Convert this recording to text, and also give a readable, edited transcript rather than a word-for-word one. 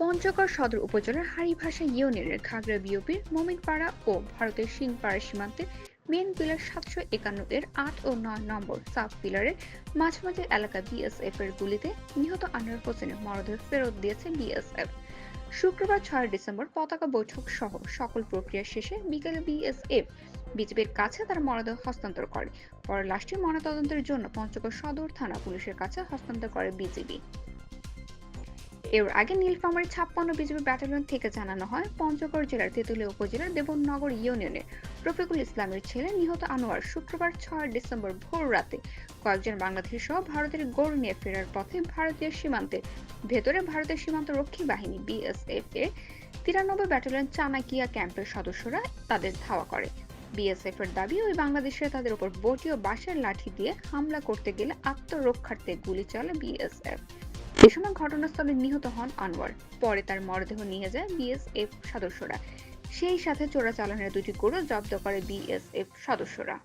পঞ্চগড় সদর উপজেলার হাড়িভাষা ইউনিয়নের ঘাগড়া বিওপির মোমিনপাড়া ও ভারতের সিংপাড়া সীমান্তে মেন পিলার 751 এর 8 ও 9 নম্বর সাব পিলারের মাঝামাঝি এলাকা বিএসএফ এর গুলিতে নিহত আনোয়ার হোসেনের মরদেহ ফেরত দিয়েছে বিএসএফ। শুক্রবার 6 ডিসেম্বর পতাকা বৈঠক সহ সকল প্রক্রিয়া শেষে বিকেলে বিএসএফ বিজিবির কাছে তার মরদেহ হস্তান্তর করে। পরে লাশটি ময়নাতদন্তের জন্য পঞ্চগড় সদর থানা পুলিশের কাছে হস্তান্তর করে বিজিবি। এর আগে নীলফামারী 56 বিজিবি ব্যাটালিয়ন থেকে জানানো হয়, পঞ্চগড় জেলার তেঁতুলিয়া উপজেলার দেবনগর ইউনিয়নের রফিকুল ইসলামের ছেলে নিহত আনোয়ার শুক্রবার 6 ডিসেম্বর ভোর রাতে কয়েকজন বাংলাদেশি সহ ভারতের গরু নিয়ে ফেরার পথে ভারতীয় সীমান্তের ভেতরে ভারতের সীমান্ত রক্ষী বাহিনী বিএসএফ এর 93 ব্যাটালিয়ন চানাকিয়া ক্যাম্পের সদস্যরা তাদের ধাওয়া করে। বিএসএফ এর দাবি, ওই বাংলাদেশে তাদের উপর বটি ও বাঁশের লাঠি দিয়ে হামলা করতে গেলে আত্মরক্ষার্থে গুলি চালায় বিএসএফ। এ সময় ঘটনাস্থলে নিহত হন আনোয়ার। পরে তার মরদেহ নিয়ে যায় বিএসএফ সদস্যরা। সেই সাথে চোরাচালানের 2টি গরু জব্দ করে বিএসএফ সদস্যরা।